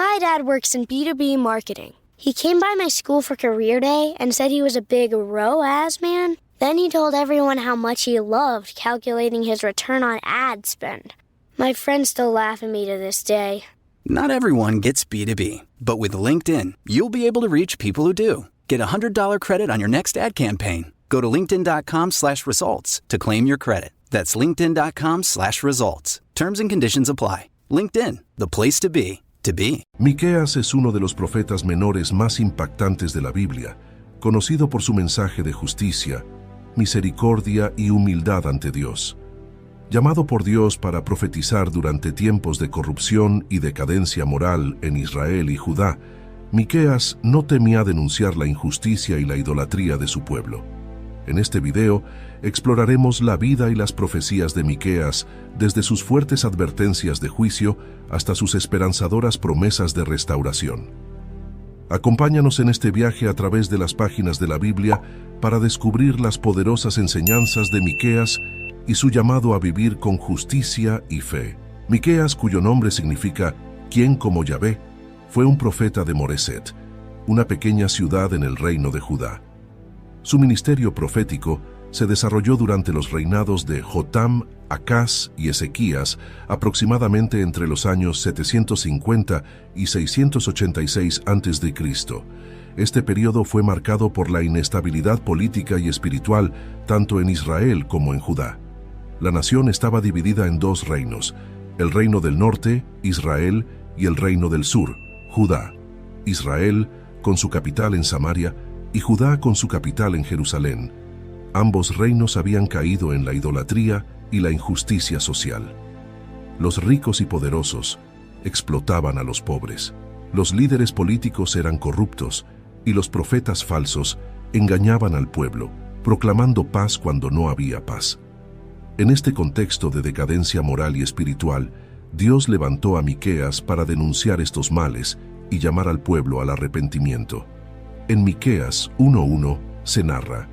My dad works in B2B marketing. He came by my school for career day and said he was a big ROAS man. Then he told everyone how much he loved calculating his return on ad spend. My friends still laugh at me to this day. Not everyone gets B2B, but with LinkedIn, you'll be able to reach people who do. Get a $100 credit on your next ad campaign. Go to linkedin.com/results to claim your credit. That's linkedin.com/results. Terms and conditions apply. LinkedIn, the place to be, to be. Miqueas es uno de los profetas menores más impactantes de la Biblia, conocido por su mensaje de justicia, misericordia y humildad ante Dios. Llamado por Dios para profetizar durante tiempos de corrupción y decadencia moral en Israel y Judá, Miqueas no temía denunciar la injusticia y la idolatría de su pueblo. En este video exploraremos la vida y las profecías de Miqueas desde sus fuertes advertencias de juicio hasta sus esperanzadoras promesas de restauración. Acompáñanos en este viaje a través de las páginas de la Biblia para descubrir las poderosas enseñanzas de Miqueas y su llamado a vivir con justicia y fe. Miqueas, cuyo nombre significa «¿Quién como Yahvé?», fue un profeta de Moreset, una pequeña ciudad en el reino de Judá. Su ministerio profético se desarrolló durante los reinados de Jotam, Acaz y Ezequías, aproximadamente entre los años 750 y 686 a.C. Este periodo fue marcado por la inestabilidad política y espiritual tanto en Israel como en Judá. La nación estaba dividida en dos reinos, el reino del norte, Israel, y el reino del sur, Judá. Israel, con su capital en Samaria, y Judá con su capital en Jerusalén. Ambos reinos habían caído en la idolatría y la injusticia social. Los ricos y poderosos explotaban a los pobres. Los líderes políticos eran corruptos y los profetas falsos engañaban al pueblo, proclamando paz cuando no había paz. En este contexto de decadencia moral y espiritual, Dios levantó a Miqueas para denunciar estos males y llamar al pueblo al arrepentimiento. En Miqueas 1:1 se narra: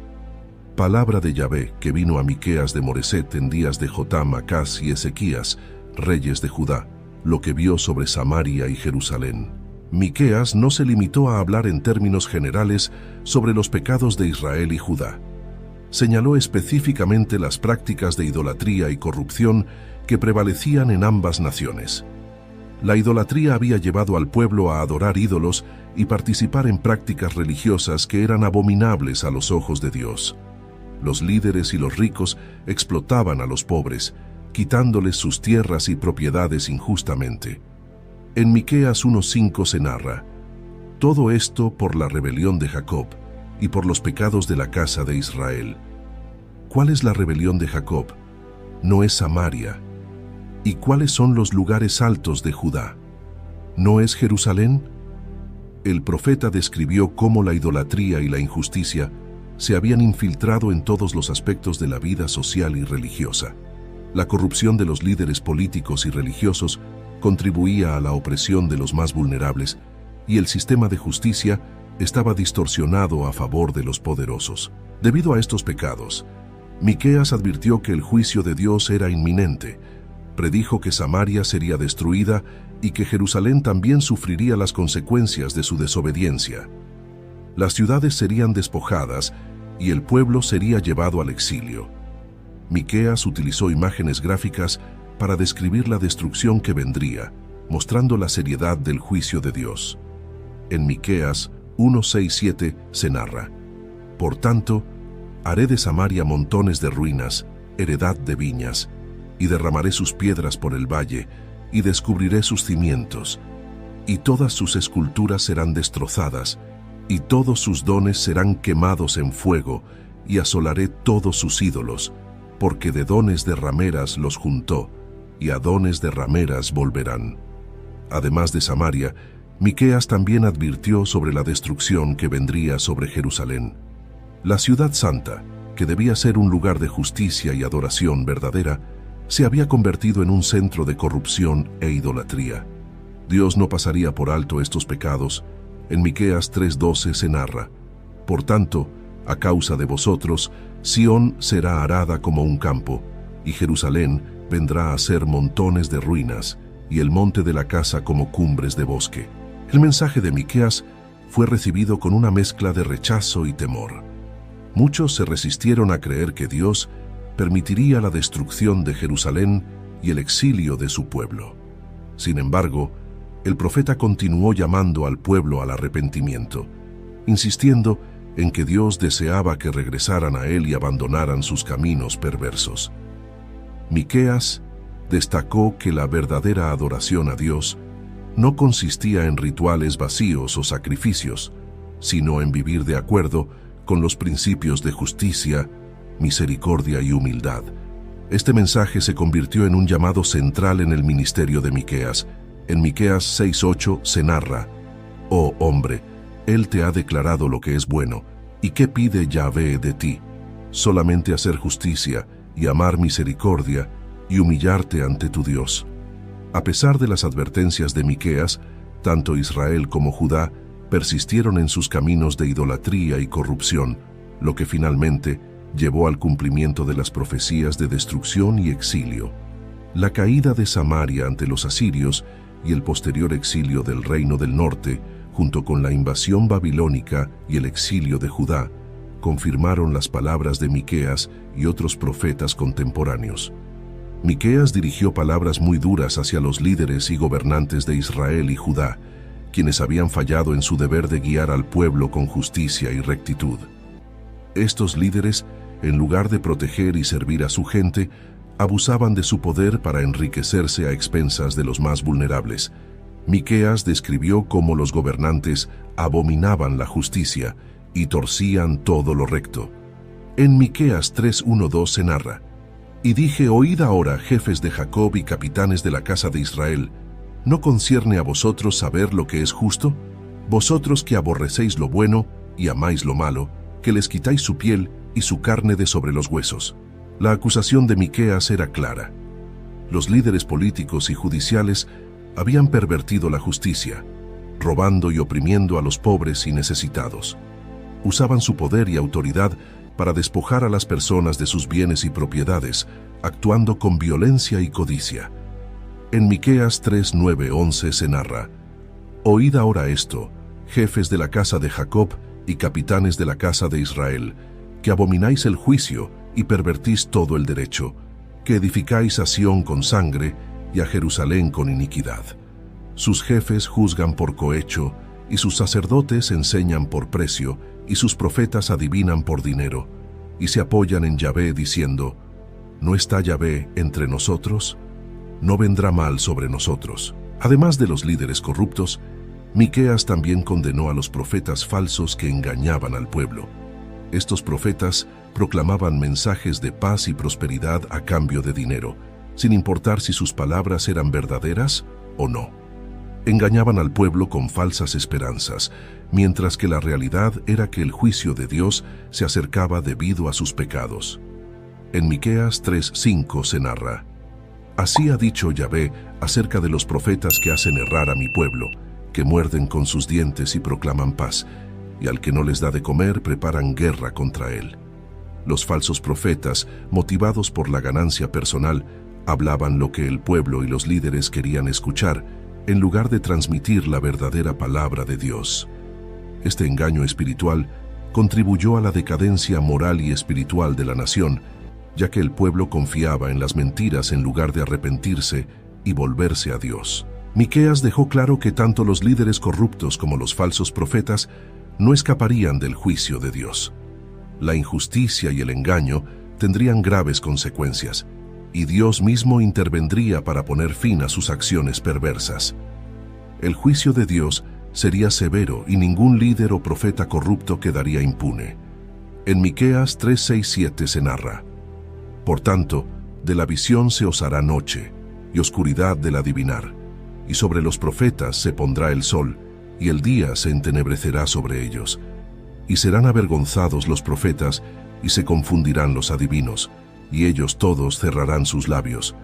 palabra de Yahvé que vino a Miqueas de Moreset en días de Jotam, Acaz y Ezequías, reyes de Judá, lo que vio sobre Samaria y Jerusalén. Miqueas no se limitó a hablar en términos generales sobre los pecados de Israel y Judá. Señaló específicamente las prácticas de idolatría y corrupción que prevalecían en ambas naciones. La idolatría había llevado al pueblo a adorar ídolos y participar en prácticas religiosas que eran abominables a los ojos de Dios. Los líderes y los ricos explotaban a los pobres, quitándoles sus tierras y propiedades injustamente. En Miqueas 1:5 se narra: todo esto por la rebelión de Jacob y por los pecados de la casa de Israel. ¿Cuál es la rebelión de Jacob? No es Samaria. ¿Y cuáles son los lugares altos de Judá? ¿No es Jerusalén? El profeta describió cómo la idolatría y la injusticia se habían infiltrado en todos los aspectos de la vida social y religiosa. La corrupción de los líderes políticos y religiosos contribuía a la opresión de los más vulnerables y el sistema de justicia estaba distorsionado a favor de los poderosos. Debido a estos pecados, Miqueas advirtió que el juicio de Dios era inminente. Predijo que Samaria sería destruida y que Jerusalén también sufriría las consecuencias de su desobediencia. Las ciudades serían despojadas y el pueblo sería llevado al exilio. Miqueas utilizó imágenes gráficas para describir la destrucción que vendría, mostrando la seriedad del juicio de Dios. En Miqueas 1:6-7 se narra: por tanto, haré de Samaria montones de ruinas, heredad de viñas, y derramaré sus piedras por el valle, y descubriré sus cimientos, y todas sus esculturas serán destrozadas, y todos sus dones serán quemados en fuego, y asolaré todos sus ídolos, porque de dones de rameras los juntó, y a dones de rameras volverán. Además de Samaria, Miqueas también advirtió sobre la destrucción que vendría sobre Jerusalén. La ciudad santa, que debía ser un lugar de justicia y adoración verdadera, se había convertido en un centro de corrupción e idolatría. Dios no pasaría por alto estos pecados. En Miqueas 3:12 se narra: por tanto, a causa de vosotros, Sión será arada como un campo, y Jerusalén vendrá a ser montones de ruinas, y el monte de la casa como cumbres de bosque. El mensaje de Miqueas fue recibido con una mezcla de rechazo y temor. Muchos se resistieron a creer que Dios permitiría la destrucción de Jerusalén y el exilio de su pueblo. Sin embargo, el profeta continuó llamando al pueblo al arrepentimiento, insistiendo en que Dios deseaba que regresaran a Él y abandonaran sus caminos perversos. Miqueas destacó que la verdadera adoración a Dios no consistía en rituales vacíos o sacrificios, sino en vivir de acuerdo con los principios de justicia, misericordia y humildad. Este mensaje se convirtió en un llamado central en el ministerio de Miqueas. En Miqueas 6:8 se narra: «Oh hombre, Él te ha declarado lo que es bueno, ¿y qué pide Yahvé de ti? Solamente hacer justicia y amar misericordia y humillarte ante tu Dios». A pesar de las advertencias de Miqueas, tanto Israel como Judá persistieron en sus caminos de idolatría y corrupción, lo que finalmente llevó al cumplimiento de las profecías de destrucción y exilio. La caída de Samaria ante los asirios y el posterior exilio del reino del norte, junto con la invasión babilónica y el exilio de Judá, confirmaron las palabras de Miqueas y otros profetas contemporáneos. Miqueas dirigió palabras muy duras hacia los líderes y gobernantes de Israel y Judá, quienes habían fallado en su deber de guiar al pueblo con justicia y rectitud. Estos líderes, en lugar de proteger y servir a su gente, abusaban de su poder para enriquecerse a expensas de los más vulnerables. Miqueas describió cómo los gobernantes abominaban la justicia y torcían todo lo recto. En Miqueas 3:1-2 se narra: «Y dije, oíd ahora, jefes de Jacob y capitanes de la casa de Israel, ¿no concierne a vosotros saber lo que es justo? Vosotros que aborrecéis lo bueno y amáis lo malo, que les quitáis su piel y su carne de sobre los huesos». La acusación de Miqueas era clara. Los líderes políticos y judiciales habían pervertido la justicia, robando y oprimiendo a los pobres y necesitados. Usaban su poder y autoridad para despojar a las personas de sus bienes y propiedades, actuando con violencia y codicia. En Miqueas 3:9-11 se narra: «Oíd ahora esto, jefes de la casa de Jacob y capitanes de la casa de Israel, que abomináis el juicio y pervertís todo el derecho, que edificáis a Sión con sangre y a Jerusalén con iniquidad. Sus jefes juzgan por cohecho, y sus sacerdotes enseñan por precio, y sus profetas adivinan por dinero, y se apoyan en Yahvé diciendo: ¿no está Yahvé entre nosotros? No vendrá mal sobre nosotros». Además de los líderes corruptos, Miqueas también condenó a los profetas falsos que engañaban al pueblo. Estos profetas proclamaban mensajes de paz y prosperidad a cambio de dinero, sin importar si sus palabras eran verdaderas o no. Engañaban al pueblo con falsas esperanzas, mientras que la realidad era que el juicio de Dios se acercaba debido a sus pecados. En Miqueas 3:5 se narra: «Así ha dicho Yahvé acerca de los profetas que hacen errar a mi pueblo, que muerden con sus dientes y proclaman paz, y al que no les da de comer preparan guerra contra él». Los falsos profetas, motivados por la ganancia personal, hablaban lo que el pueblo y los líderes querían escuchar, en lugar de transmitir la verdadera palabra de Dios. Este engaño espiritual contribuyó a la decadencia moral y espiritual de la nación, ya que el pueblo confiaba en las mentiras en lugar de arrepentirse y volverse a Dios. Miqueas dejó claro que tanto los líderes corruptos como los falsos profetas no escaparían del juicio de Dios. La injusticia y el engaño tendrían graves consecuencias, y Dios mismo intervendría para poner fin a sus acciones perversas. El juicio de Dios sería severo y ningún líder o profeta corrupto quedaría impune. En Miqueas 3:6-7 se narra: «Por tanto, de la visión se os hará noche, y oscuridad del adivinar, y sobre los profetas se pondrá el sol, y el día se entenebrecerá sobre ellos. Y serán avergonzados los profetas, y se confundirán los adivinos, y ellos todos cerrarán sus labios».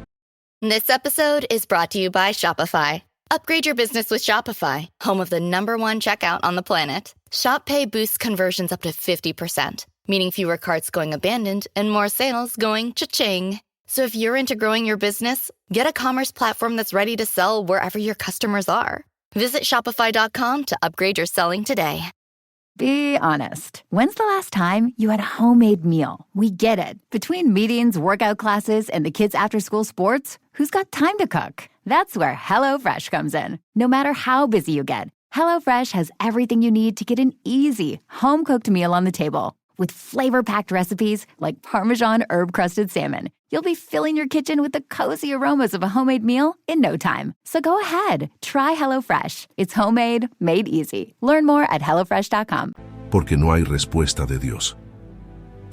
This episode is brought to you by Shopify. Upgrade your business with Shopify, home of the #1 checkout on the planet. Shop Pay boosts conversions up to 50%, meaning fewer carts going abandoned and more sales going cha-ching. So if you're into growing your business, get a commerce platform that's ready to sell wherever your customers are. Visit Shopify.com to upgrade your selling today. Be honest. When's the last time you had a homemade meal? We get it. Between meetings, workout classes, and the kids' after-school sports, who's got time to cook? That's where HelloFresh comes in. No matter how busy you get, HelloFresh has everything you need to get an easy, home-cooked meal on the table. With flavor-packed recipes like Parmesan herb-crusted salmon, you'll be filling your kitchen with the cozy aromas of a homemade meal in no time. So go ahead, try HelloFresh. It's homemade, made easy. Learn more at HelloFresh.com. Porque no hay respuesta de Dios.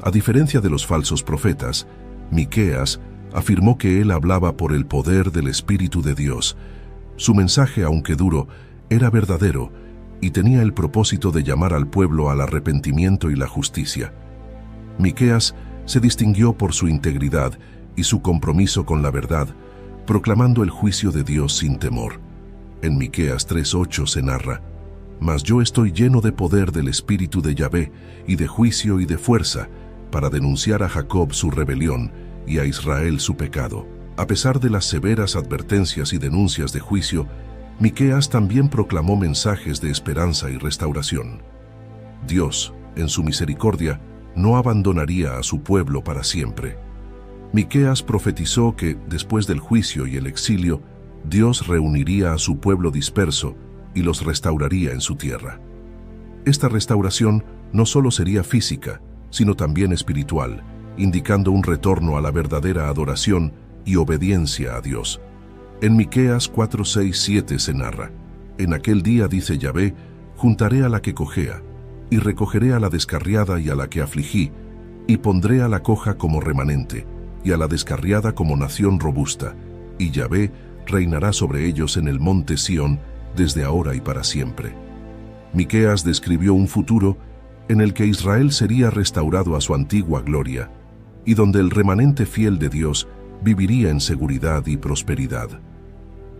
A diferencia de los falsos profetas, Miqueas afirmó que él hablaba por el poder del Espíritu de Dios. Su mensaje, aunque duro, era verdadero y tenía el propósito de llamar al pueblo al arrepentimiento y la justicia. Miqueas se distinguió por su integridad y su compromiso con la verdad, proclamando el juicio de Dios sin temor. En Miqueas 3:8 se narra: «Mas yo estoy lleno de poder del Espíritu de Yahvé y de juicio y de fuerza, para denunciar a Jacob su rebelión y a Israel su pecado». A pesar de las severas advertencias y denuncias de juicio, Miqueas también proclamó mensajes de esperanza y restauración. Dios, en su misericordia, no abandonaría a su pueblo para siempre. Miqueas profetizó que, después del juicio y el exilio, Dios reuniría a su pueblo disperso y los restauraría en su tierra. Esta restauración no solo sería física, sino también espiritual, indicando un retorno a la verdadera adoración y obediencia a Dios. En Miqueas 4:6-7 se narra: «En aquel día, dice Yahvé, juntaré a la que cojea, y recogeré a la descarriada y a la que afligí, y pondré a la coja como remanente, y a la descarriada como nación robusta, y Yahvé reinará sobre ellos en el monte Sión, desde ahora y para siempre». Miqueas describió un futuro en el que Israel sería restaurado a su antigua gloria, y donde el remanente fiel de Dios viviría en seguridad y prosperidad.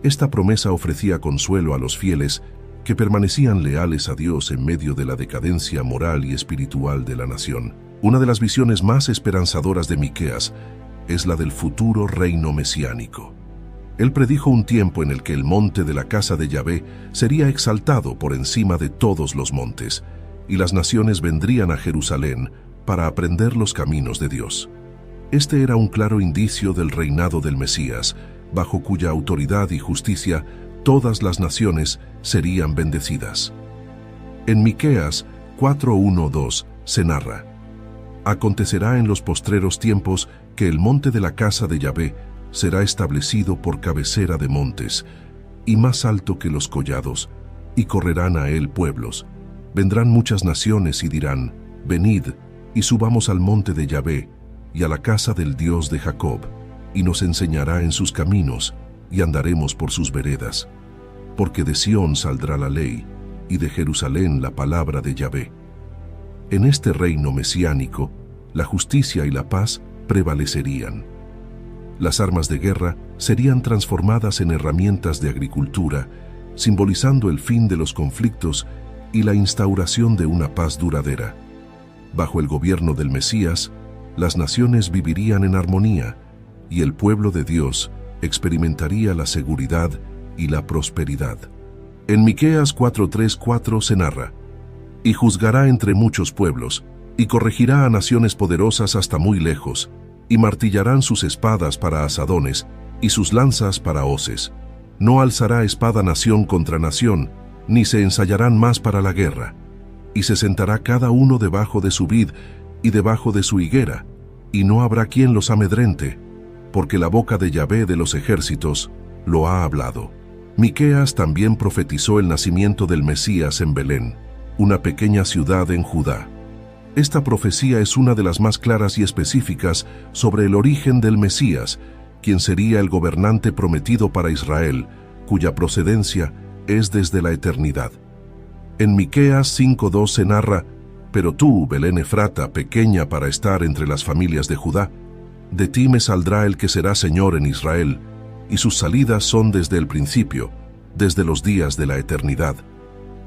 Esta promesa ofrecía consuelo a los fieles que permanecían leales a Dios en medio de la decadencia moral y espiritual de la nación. Una de las visiones más esperanzadoras de Miqueas es la del futuro reino mesiánico. Él predijo un tiempo en el que el monte de la casa de Yahvé sería exaltado por encima de todos los montes, y las naciones vendrían a Jerusalén para aprender los caminos de Dios. Este era un claro indicio del reinado del Mesías, bajo cuya autoridad y justicia todas las naciones serían bendecidas. En Miqueas 4:1-2 se narra: «Acontecerá en los postreros tiempos que el monte de la casa de Yahvé será establecido por cabecera de montes, y más alto que los collados, y correrán a él pueblos. Vendrán muchas naciones y dirán: venid, y subamos al monte de Yahvé, y a la casa del Dios de Jacob, y nos enseñará en sus caminos, y andaremos por sus veredas. Porque de Sión saldrá la ley, y de Jerusalén la palabra de Yahvé». En este reino mesiánico, la justicia y la paz prevalecerían. Las armas de guerra serían transformadas en herramientas de agricultura, simbolizando el fin de los conflictos y la instauración de una paz duradera. Bajo el gobierno del Mesías, las naciones vivirían en armonía, y el pueblo de Dios experimentaría la seguridad y la prosperidad. En Miqueas 4:3-4 se narra: «Y juzgará entre muchos pueblos, y corregirá a naciones poderosas hasta muy lejos, y martillarán sus espadas para asadones, y sus lanzas para hoces. No alzará espada nación contra nación, ni se ensayarán más para la guerra. Y se sentará cada uno debajo de su vid y debajo de su higuera, y no habrá quien los amedrente, porque la boca de Yahvé de los ejércitos lo ha hablado». Miqueas también profetizó el nacimiento del Mesías en Belén, una pequeña ciudad en Judá. Esta profecía es una de las más claras y específicas sobre el origen del Mesías, quien sería el gobernante prometido para Israel, cuya procedencia es desde la eternidad. En Miqueas 5:2 se narra: «Pero tú, Belén Efrata, pequeña para estar entre las familias de Judá, de ti me saldrá el que será Señor en Israel, y sus salidas son desde el principio, desde los días de la eternidad».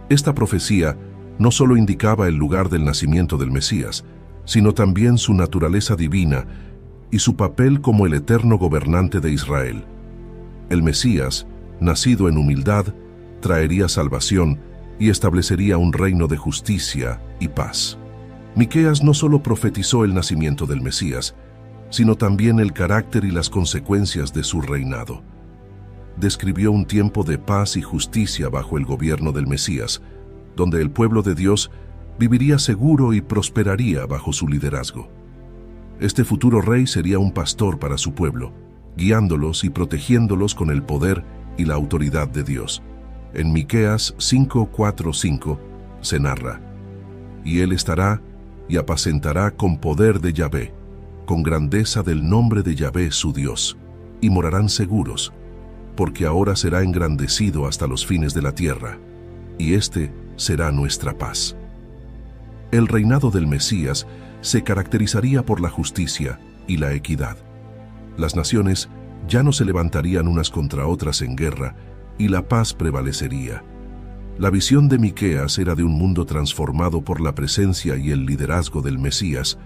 Esta profecía no solo indicaba el lugar del nacimiento del Mesías, sino también su naturaleza divina y su papel como el eterno gobernante de Israel. El Mesías, nacido en humildad, traería salvación y establecería un reino de justicia y paz. Miqueas no solo profetizó el nacimiento del Mesías, sino también el carácter y las consecuencias de su reinado. Describió un tiempo de paz y justicia bajo el gobierno del Mesías, donde el pueblo de Dios viviría seguro y prosperaría bajo su liderazgo. Este futuro rey sería un pastor para su pueblo, guiándolos y protegiéndolos con el poder y la autoridad de Dios. En Miqueas 5:4-5 se narra: «Y él estará y apacentará con poder de Yahvé, con grandeza del nombre de Yahvé su Dios, y morarán seguros, porque ahora será engrandecido hasta los fines de la tierra, y este será nuestra paz». El reinado del Mesías se caracterizaría por la justicia y la equidad. Las naciones ya no se levantarían unas contra otras en guerra, y la paz prevalecería. La visión de Miqueas era de un mundo transformado por la presencia y el liderazgo del Mesías,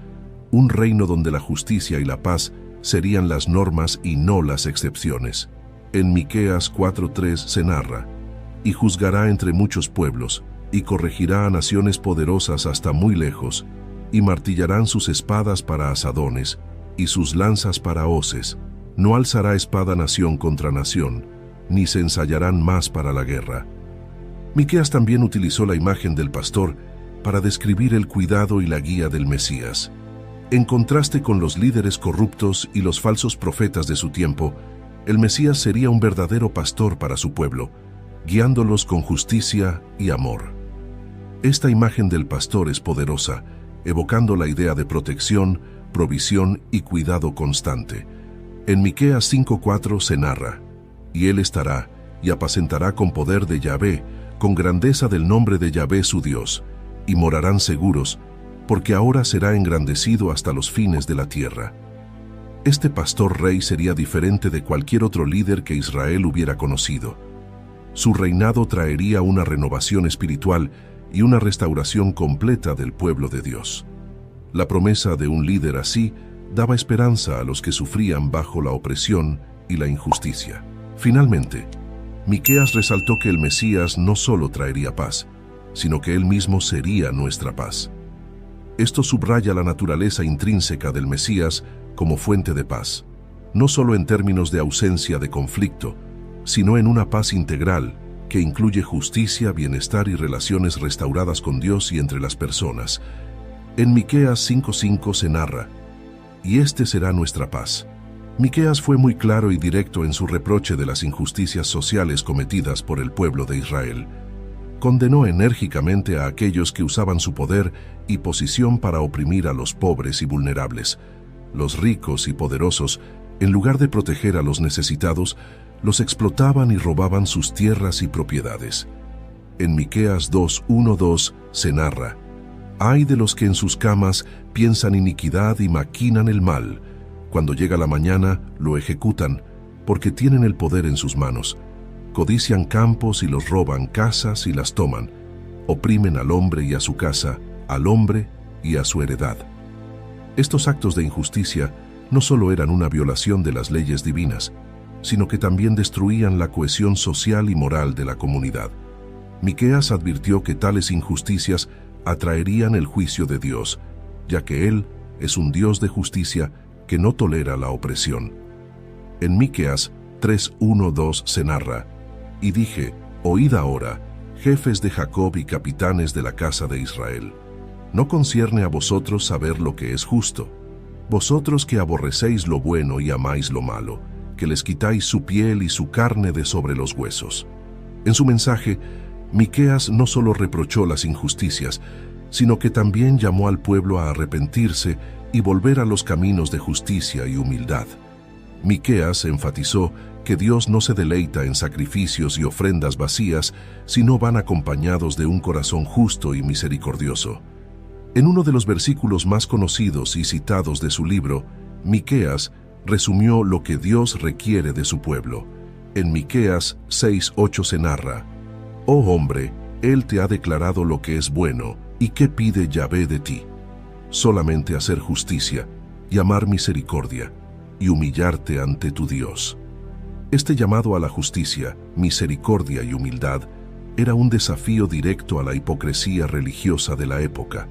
un reino donde la justicia y la paz serían las normas y no las excepciones. En Miqueas 4:3 se narra: «Y juzgará entre muchos pueblos, y corregirá a naciones poderosas hasta muy lejos, y martillarán sus espadas para asadones, y sus lanzas para hoces. No alzará espada nación contra nación, ni se ensayarán más para la guerra». Miqueas también utilizó la imagen del pastor para describir el cuidado y la guía del Mesías. En contraste con los líderes corruptos y los falsos profetas de su tiempo, el Mesías sería un verdadero pastor para su pueblo, guiándolos con justicia y amor. Esta imagen del pastor es poderosa, evocando la idea de protección, provisión y cuidado constante. En Miqueas 5:4 se narra: «Y él estará y apacentará con poder de Yahvé, con grandeza del nombre de Yahvé su Dios, y morarán seguros, porque ahora será engrandecido hasta los fines de la tierra». Este pastor rey sería diferente de cualquier otro líder que Israel hubiera conocido. Su reinado traería una renovación espiritual y una restauración completa del pueblo de Dios. La promesa de un líder así daba esperanza a los que sufrían bajo la opresión y la injusticia. Finalmente, Miqueas resaltó que el Mesías no solo traería paz, sino que él mismo sería nuestra paz. Esto subraya la naturaleza intrínseca del Mesías como fuente de paz, no solo en términos de ausencia de conflicto, sino en una paz integral que incluye justicia, bienestar y relaciones restauradas con Dios y entre las personas. En Miqueas 5:5 se narra: «Y este será nuestra paz». Miqueas fue muy claro y directo en su reproche de las injusticias sociales cometidas por el pueblo de Israel. Condenó enérgicamente a aquellos que usaban su poder y posición para oprimir a los pobres y vulnerables. Los ricos y poderosos, en lugar de proteger a los necesitados, los explotaban y robaban sus tierras y propiedades. En Miqueas 2:1-2 se narra: «Ay de los que en sus camas piensan iniquidad y maquinan el mal. Cuando llega la mañana, lo ejecutan, porque tienen el poder en sus manos. Codician campos y los roban, casas y las toman. Oprimen al hombre y a su casa, al hombre y a su heredad». Estos actos de injusticia no solo eran una violación de las leyes divinas, sino que también destruían la cohesión social y moral de la comunidad. Miqueas advirtió que tales injusticias atraerían el juicio de Dios, ya que Él es un Dios de justicia que no tolera la opresión. En Miqueas 3:1-2 se narra: «Y dije, oíd ahora, jefes de Jacob y capitanes de la casa de Israel, ¿no concierne a vosotros saber lo que es justo? Vosotros que aborrecéis lo bueno y amáis lo malo, que les quitáis su piel y su carne de sobre los huesos». En su mensaje, Miqueas no solo reprochó las injusticias, sino que también llamó al pueblo a arrepentirse y volver a los caminos de justicia y humildad. Miqueas enfatizó que Dios no se deleita en sacrificios y ofrendas vacías, sino van acompañados de un corazón justo y misericordioso. En uno de los versículos más conocidos y citados de su libro, Miqueas resumió lo que Dios requiere de su pueblo. En Miqueas 6:8 se narra: «Oh hombre, Él te ha declarado lo que es bueno, ¿y qué pide Yahvé de ti? Solamente hacer justicia y amar misericordia y humillarte ante tu Dios. Este llamado a la justicia, misericordia y humildad era un desafío directo a la hipocresía religiosa de la época,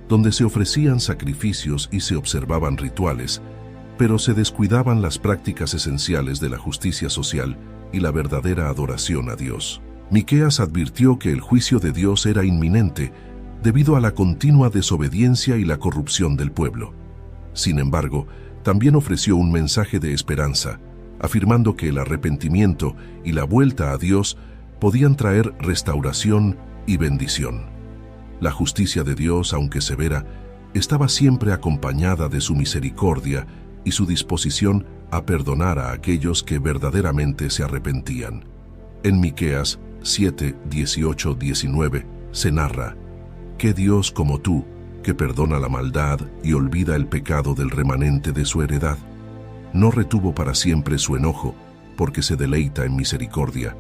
donde se ofrecían sacrificios y se observaban rituales, pero se descuidaban las prácticas esenciales de la justicia social y la verdadera adoración a Dios. Miqueas advirtió que el juicio de Dios era inminente debido a la continua desobediencia y la corrupción del pueblo. Sin embargo, también ofreció un mensaje de esperanza, afirmando que el arrepentimiento y la vuelta a Dios podían traer restauración y bendición. La justicia de Dios, aunque severa, estaba siempre acompañada de su misericordia y su disposición a perdonar a aquellos que verdaderamente se arrepentían. En Miqueas 7, 18, 19 se narra: «¿Qué Dios como tú, que perdona la maldad y olvida el pecado del remanente de su heredad? No retuvo para siempre su enojo, porque se deleita en misericordia.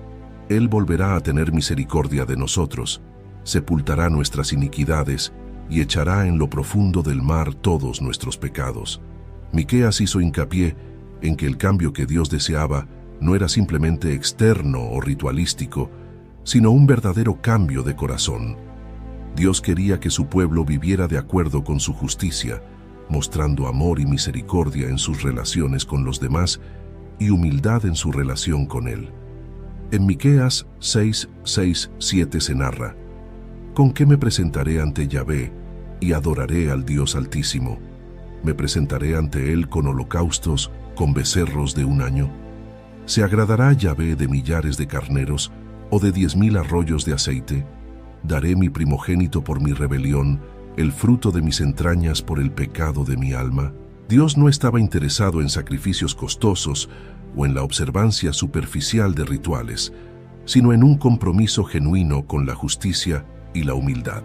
Él volverá a tener misericordia de nosotros, sepultará nuestras iniquidades y echará en lo profundo del mar todos nuestros pecados». Miqueas hizo hincapié en que el cambio que Dios deseaba no era simplemente externo o ritualístico, sino un verdadero cambio de corazón. Dios quería que su pueblo viviera de acuerdo con su justicia, mostrando amor y misericordia en sus relaciones con los demás y humildad en su relación con Él. En Miqueas 6, 6, 7 se narra: «¿Con qué me presentaré ante Yahvé y adoraré al Dios Altísimo? ¿Me presentaré ante Él con holocaustos, con becerros de un año? ¿Se agradará Yahvé de millares de carneros o de 10,000 arroyos de aceite? ¿Daré mi primogénito por mi rebelión, el fruto de mis entrañas por el pecado de mi alma?» Dios no estaba interesado en sacrificios costosos o en la observancia superficial de rituales, sino en un compromiso genuino con la justicia y la humildad.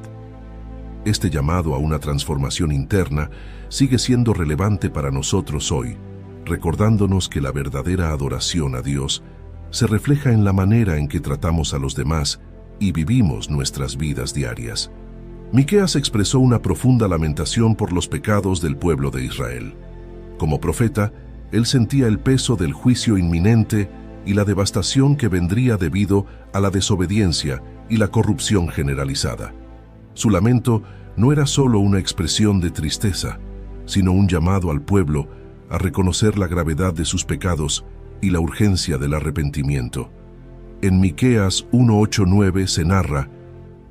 Este llamado a una transformación interna sigue siendo relevante para nosotros hoy, recordándonos que la verdadera adoración a Dios se refleja en la manera en que tratamos a los demás y vivimos nuestras vidas diarias. Miqueas expresó una profunda lamentación por los pecados del pueblo de Israel. Como profeta, él sentía el peso del juicio inminente y la devastación que vendría debido a la desobediencia y la corrupción generalizada. Su lamento no era solo una expresión de tristeza, sino un llamado al pueblo a reconocer la gravedad de sus pecados y la urgencia del arrepentimiento. En Miqueas 1:8-9 se narra: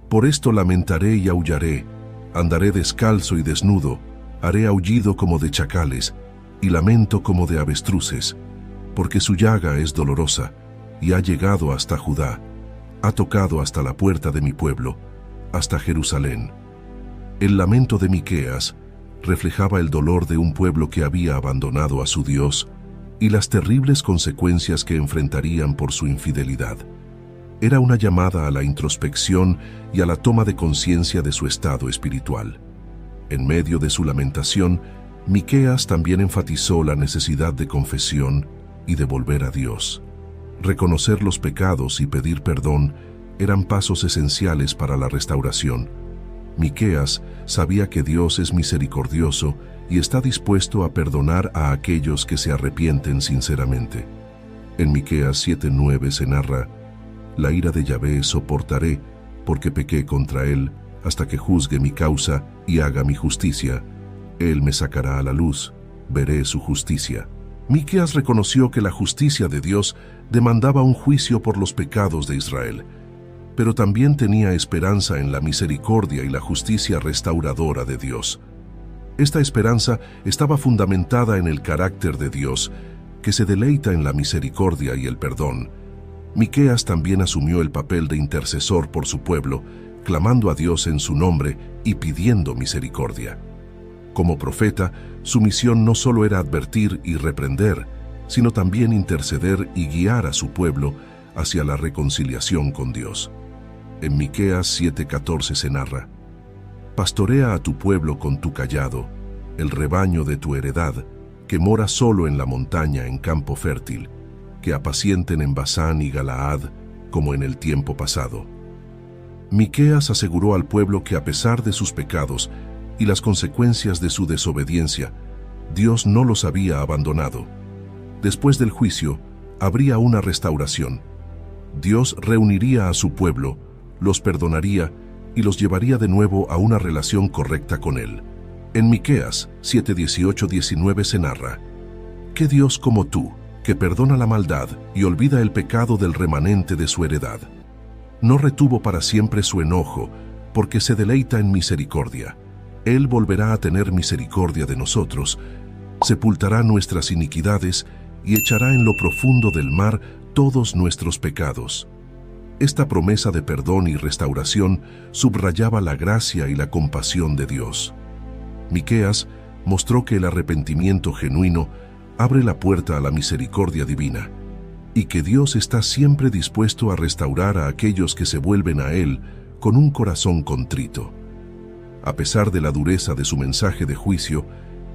«Por esto lamentaré y aullaré, andaré descalzo y desnudo, haré aullido como de chacales y lamento como de avestruces, porque su llaga es dolorosa y ha llegado hasta Judá, ha tocado hasta la puerta de mi pueblo, hasta Jerusalén». El lamento de Miqueas reflejaba el dolor de un pueblo que había abandonado a su Dios y las terribles consecuencias que enfrentarían por su infidelidad. Era una llamada a la introspección y a la toma de conciencia de su estado espiritual. En medio de su lamentación, Miqueas también enfatizó la necesidad de confesión y de volver a Dios. Reconocer los pecados y pedir perdón eran pasos esenciales para la restauración. Miqueas sabía que Dios es misericordioso y está dispuesto a perdonar a aquellos que se arrepienten sinceramente. En Miqueas 7:9 se narra: «La ira de Yahvé soportaré, porque pequé contra él, hasta que juzgue mi causa y haga mi justicia. Él me sacará a la luz, veré su justicia». Miqueas reconoció que la justicia de Dios demandaba un juicio por los pecados de Israel, pero también tenía esperanza en la misericordia y la justicia restauradora de Dios. Esta esperanza estaba fundamentada en el carácter de Dios, que se deleita en la misericordia y el perdón. Miqueas también asumió el papel de intercesor por su pueblo, clamando a Dios en su nombre y pidiendo misericordia. Como profeta, su misión no solo era advertir y reprender, sino también interceder y guiar a su pueblo hacia la reconciliación con Dios. En Miqueas 7:14 se narra: «Pastorea a tu pueblo con tu cayado, el rebaño de tu heredad, que mora solo en la montaña en campo fértil, que apacienten en Basán y Galaad, como en el tiempo pasado». Miqueas aseguró al pueblo que a pesar de sus pecados y las consecuencias de su desobediencia, Dios no los había abandonado. Después del juicio, habría una restauración. Dios reuniría a su pueblo, los perdonaría y los llevaría de nuevo a una relación correcta con Él. En Miqueas 7:18-19 se narra: ¿Qué Dios como tú, que perdona la maldad y olvida el pecado del remanente de su heredad? No retuvo para siempre su enojo, porque se deleita en misericordia. Él volverá a tener misericordia de nosotros, sepultará nuestras iniquidades y echará en lo profundo del mar todos nuestros pecados. Esta promesa de perdón y restauración subrayaba la gracia y la compasión de Dios. Miqueas mostró que el arrepentimiento genuino abre la puerta a la misericordia divina, y que Dios está siempre dispuesto a restaurar a aquellos que se vuelven a Él con un corazón contrito. A pesar de la dureza de su mensaje de juicio,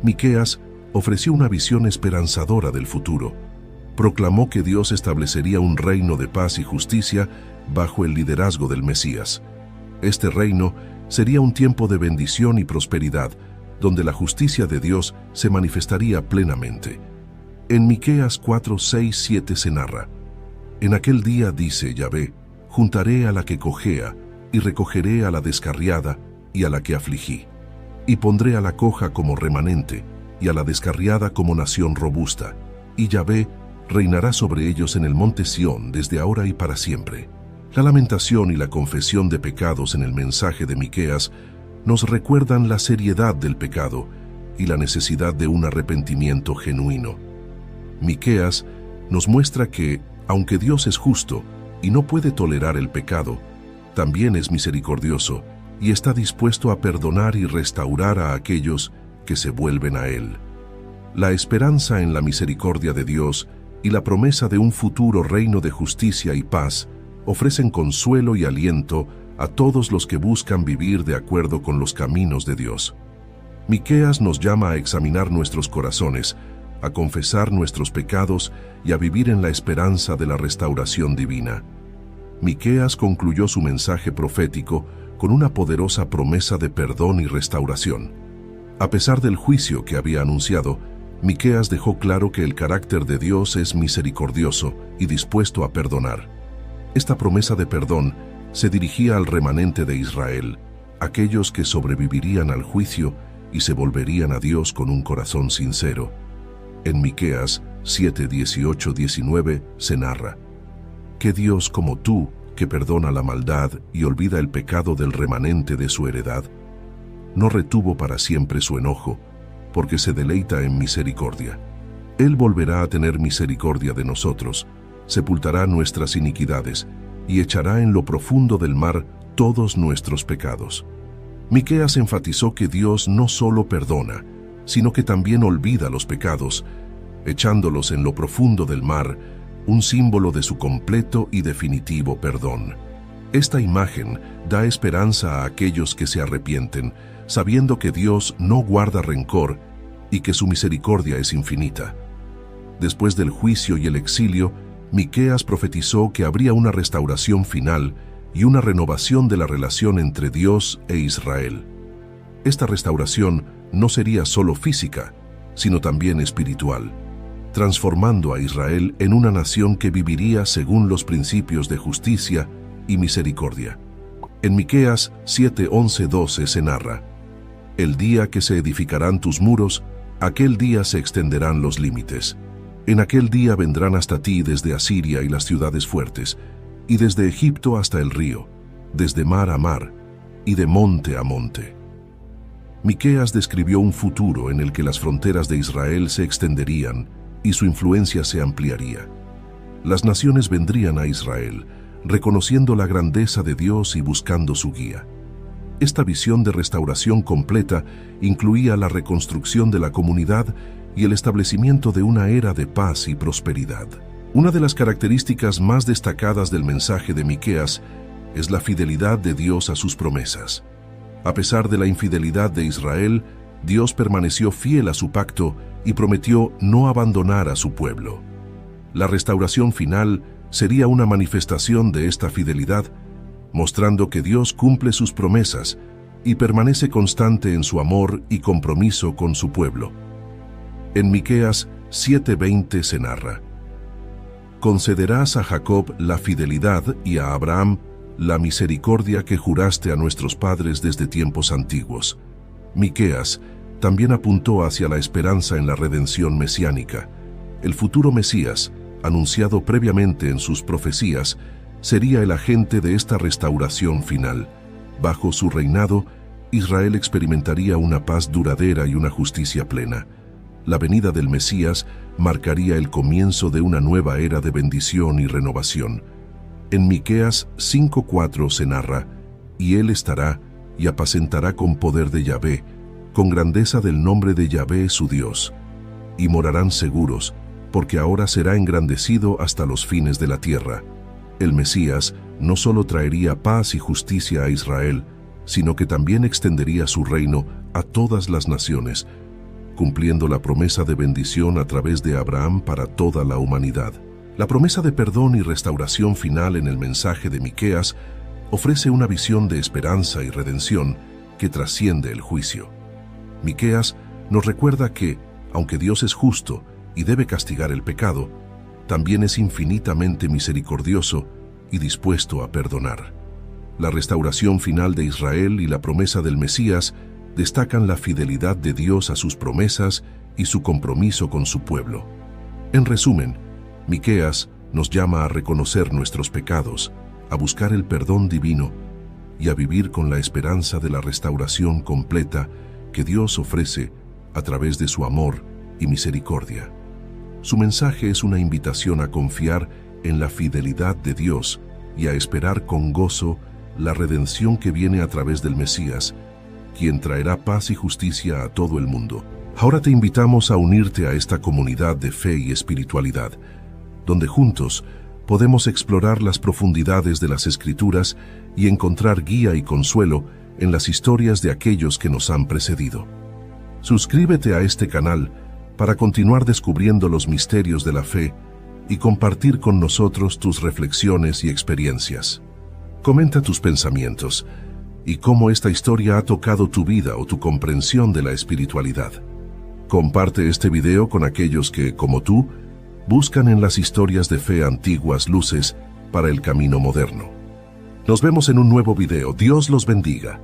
Miqueas ofreció una visión esperanzadora del futuro. Proclamó que Dios establecería un reino de paz y justicia bajo el liderazgo del Mesías. Este reino sería un tiempo de bendición y prosperidad, donde la justicia de Dios se manifestaría plenamente. En Miqueas 4:6-7 se narra: En aquel día, dice Yahvé, juntaré a la que cojea, y recogeré a la descarriada y a la que afligí. Y pondré a la coja como remanente, y a la descarriada como nación robusta. Y Yahvé reinará sobre ellos en el monte Sión desde ahora y para siempre. La lamentación y la confesión de pecados en el mensaje de Miqueas nos recuerdan la seriedad del pecado y la necesidad de un arrepentimiento genuino. Miqueas nos muestra que, aunque Dios es justo y no puede tolerar el pecado, también es misericordioso y está dispuesto a perdonar y restaurar a aquellos que se vuelven a Él. La esperanza en la misericordia de Dios y la promesa de un futuro reino de justicia y paz ofrecen consuelo y aliento a todos los que buscan vivir de acuerdo con los caminos de Dios. Miqueas nos llama a examinar nuestros corazones, a confesar nuestros pecados y a vivir en la esperanza de la restauración divina. Miqueas concluyó su mensaje profético con una poderosa promesa de perdón y restauración. A pesar del juicio que había anunciado, Miqueas dejó claro que el carácter de Dios es misericordioso y dispuesto a perdonar. Esta promesa de perdón se dirigía al remanente de Israel, aquellos que sobrevivirían al juicio y se volverían a Dios con un corazón sincero. En Miqueas 7:18-19 se narra: ¿Qué Dios como tú, que perdona la maldad y olvida el pecado del remanente de su heredad? No retuvo para siempre su enojo, porque se deleita en misericordia. Él volverá a tener misericordia de nosotros, sepultará nuestras iniquidades y echará en lo profundo del mar todos nuestros pecados. Miqueas enfatizó que Dios no solo perdona, sino que también olvida los pecados, echándolos en lo profundo del mar, un símbolo de su completo y definitivo perdón. Esta imagen da esperanza a aquellos que se arrepienten, sabiendo que Dios no guarda rencor y que su misericordia es infinita. Después del juicio y el exilio, Miqueas profetizó que habría una restauración final y una renovación de la relación entre Dios e Israel. Esta restauración no sería solo física, sino también espiritual, transformando a Israel en una nación que viviría según los principios de justicia y misericordia. En Miqueas 7:11-12 se narra: El día que se edificarán tus muros, aquel día se extenderán los límites. En aquel día vendrán hasta ti desde Asiria y las ciudades fuertes, y desde Egipto hasta el río, desde mar a mar, y de monte a monte. Miqueas describió un futuro en el que las fronteras de Israel se extenderían y su influencia se ampliaría. Las naciones vendrían a Israel, reconociendo la grandeza de Dios y buscando su guía. Esta visión de restauración completa incluía la reconstrucción de la comunidad y el establecimiento de una era de paz y prosperidad. Una de las características más destacadas del mensaje de Miqueas es la fidelidad de Dios a sus promesas. A pesar de la infidelidad de Israel, Dios permaneció fiel a su pacto y prometió no abandonar a su pueblo. La restauración final sería una manifestación de esta fidelidad, mostrando que Dios cumple sus promesas y permanece constante en su amor y compromiso con su pueblo. En Miqueas 7:20 se narra: «Concederás a Jacob la fidelidad y a Abraham la misericordia que juraste a nuestros padres desde tiempos antiguos». Miqueas también apuntó hacia la esperanza en la redención mesiánica. El futuro Mesías, anunciado previamente en sus profecías, sería el agente de esta restauración final. Bajo su reinado, Israel experimentaría una paz duradera y una justicia plena. La venida del Mesías marcaría el comienzo de una nueva era de bendición y renovación. En Miqueas 5:4 se narra: «Y él estará y apacentará con poder de Yahvé, con grandeza del nombre de Yahvé su Dios. Y morarán seguros, porque ahora será engrandecido hasta los fines de la tierra». El Mesías no solo traería paz y justicia a Israel, sino que también extendería su reino a todas las naciones, cumpliendo la promesa de bendición a través de Abraham para toda la humanidad. La promesa de perdón y restauración final en el mensaje de Miqueas ofrece una visión de esperanza y redención que trasciende el juicio. Miqueas nos recuerda que, aunque Dios es justo y debe castigar el pecado, también es infinitamente misericordioso y dispuesto a perdonar. La restauración final de Israel y la promesa del Mesías destacan la fidelidad de Dios a sus promesas y su compromiso con su pueblo. En resumen, Miqueas nos llama a reconocer nuestros pecados, a buscar el perdón divino y a vivir con la esperanza de la restauración completa que Dios ofrece a través de su amor y misericordia. Su mensaje es una invitación a confiar en la fidelidad de Dios y a esperar con gozo la redención que viene a través del Mesías, quien traerá paz y justicia a todo el mundo. Ahora te invitamos a unirte a esta comunidad de fe y espiritualidad, donde juntos podemos explorar las profundidades de las Escrituras y encontrar guía y consuelo en las historias de aquellos que nos han precedido. Suscríbete a este canal para continuar descubriendo los misterios de la fe y compartir con nosotros tus reflexiones y experiencias. Comenta tus pensamientos y cómo esta historia ha tocado tu vida o tu comprensión de la espiritualidad. Comparte este video con aquellos que, como tú, buscan en las historias de fe antiguas luces para el camino moderno. Nos vemos en un nuevo video. Dios los bendiga.